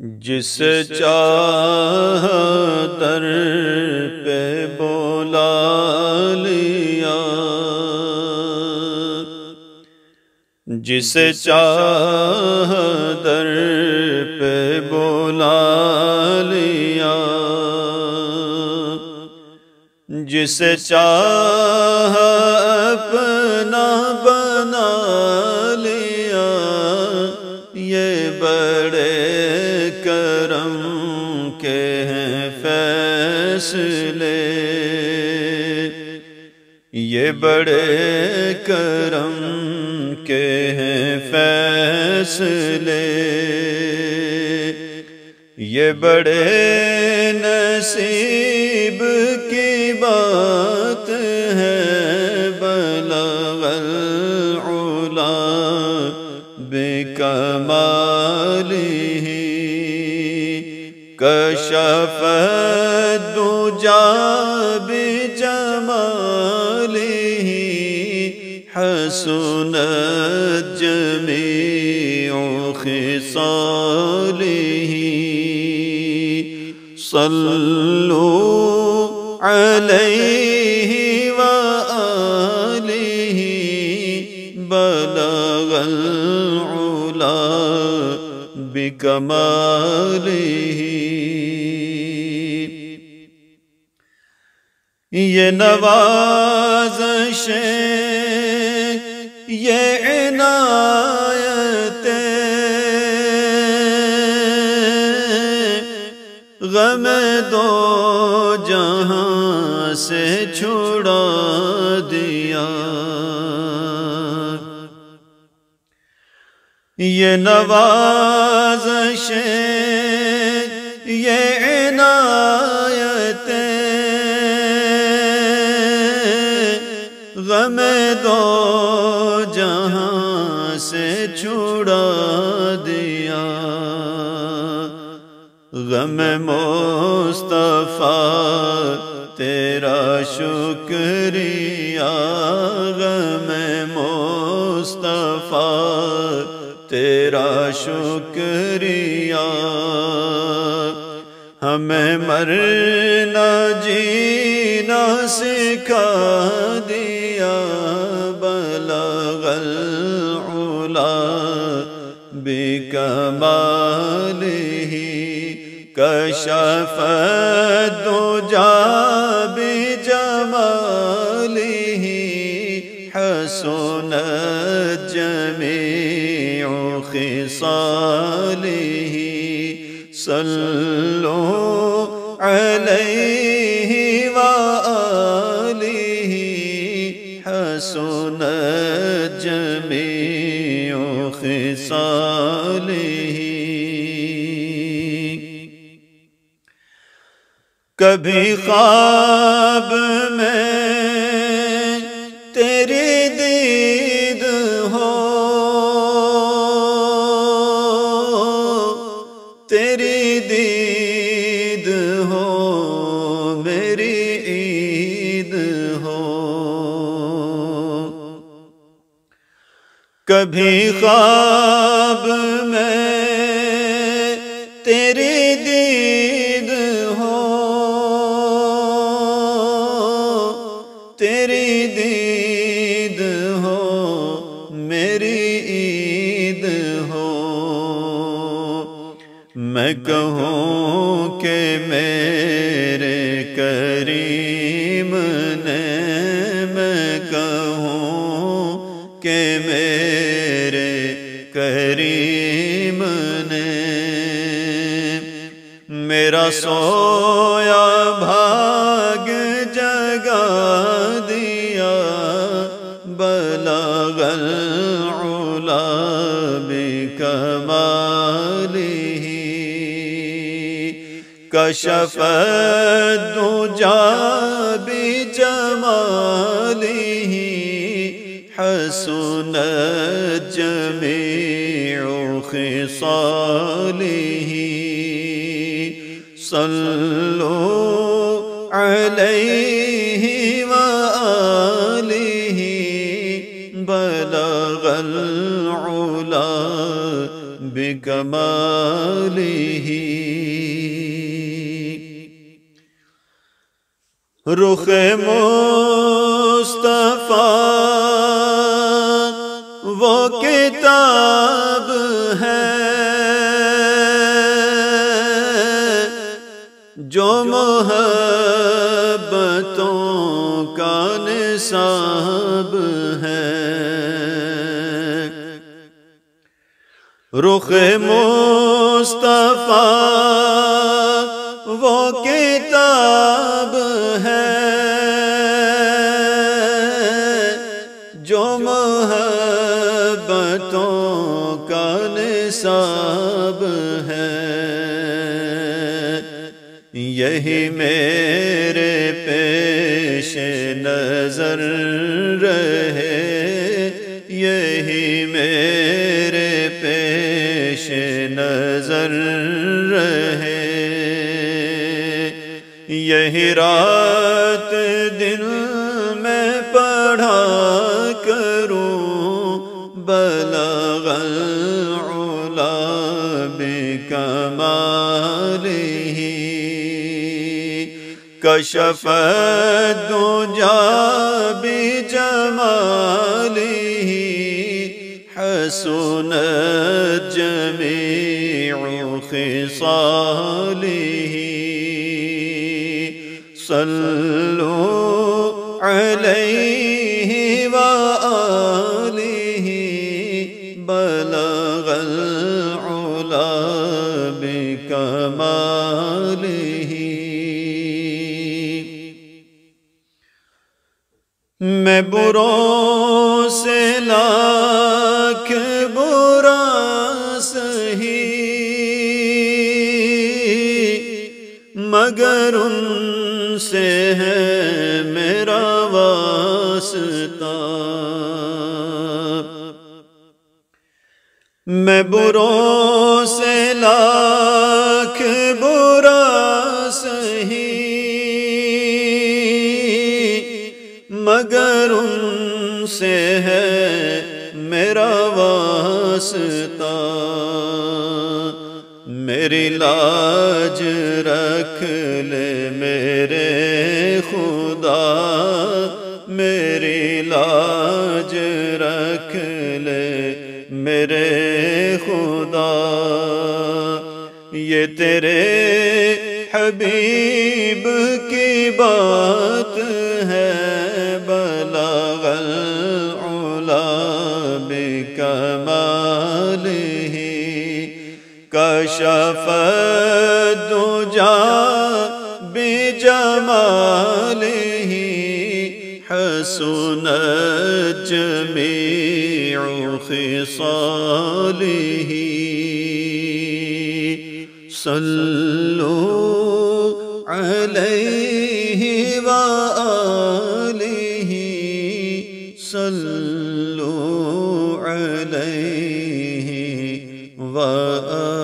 جسے چاہ در پہ بولا لیا، جسے چاہ در پہ بولا لیا، جسے چاہ اپنا بنا لیا، یہ بڑے کرم کے ہیں فیصلے، یہ بڑے کرم کے ہیں فیصلے، یہ بڑے نصیب کی بات ہے، بلغ العلا بکمالہ، کشف الدجی بجمالہ، حسنت جمیع خصالہ، صلوا علیہ وآلہ، بلغ العلا بکمالہ۔ یہ نوازشیں، یہ عنایتیں، غم دو جہاں سے چھڑا دیا، یہ نوازشیں، یہ عنایتیں، غم دو جہاں سے چھڑا دیا، غم مصطفیٰ تیرا شکریہ، غم مصطفیٰ تیرا شکریہ، ہمیں مرنا جینا سکھا دیا، بلغ العلا بکمالہ، کشف الدجی بجمالہ، حسنت جمیع خصالہ، صلوا علیہ وآلہ، حسنت جمیع خصالہ۔ کبھی خواب میں تیری دید ہو، تیری دید ہو، میری عید ہو، کبھی خواب میں تیری دید ہو، تیری دید ہو، میری عید ہو، میں کہوں کہ میرے کریم نے، میں کہوں کہ میرے کریم نے، میرا سویا بھاگ جگا دیا، بلغ العلا بکمالہ، کشف الدجی بجمالہ، حسنت جمیع خصالہ، صلوا علیہ وآلہ، بلغ العلا بکمالہ رخ مصطفیٰ وہ کتاب ہے جو محبتوں کا نصاب ہے رخ مصطفیٰ وہ کتاب ہے جو محبتوں کا نصاب ہے یہی میرے پیش نظر رہے یہی میرے پیش نظر رہے یہی رات دن میں پڑھا کروں بلغ العلا بکمالہ کشف الدجا بجمالہ حسنت جمیع خصالہ صلوا علیہ وآلہ بلغ العلا بکمالہ میں بروں سے لاکھ برا سہی مگر ان سے ہے میرا واسطہ میں بروں سے لاکھ برا سہی مگر ان سے ہے میرا واسطہ میری لاج رکھ لے میرے خدا میری لاج رکھ لے میرے خدا یہ تیرے حبیب کی بات ہے بلغ العلا بکمالہ کشف الدجا بجمالہ حسنت جمیع خصالہ صلوا علیہ وآلہ صلوا علیہ وآلہ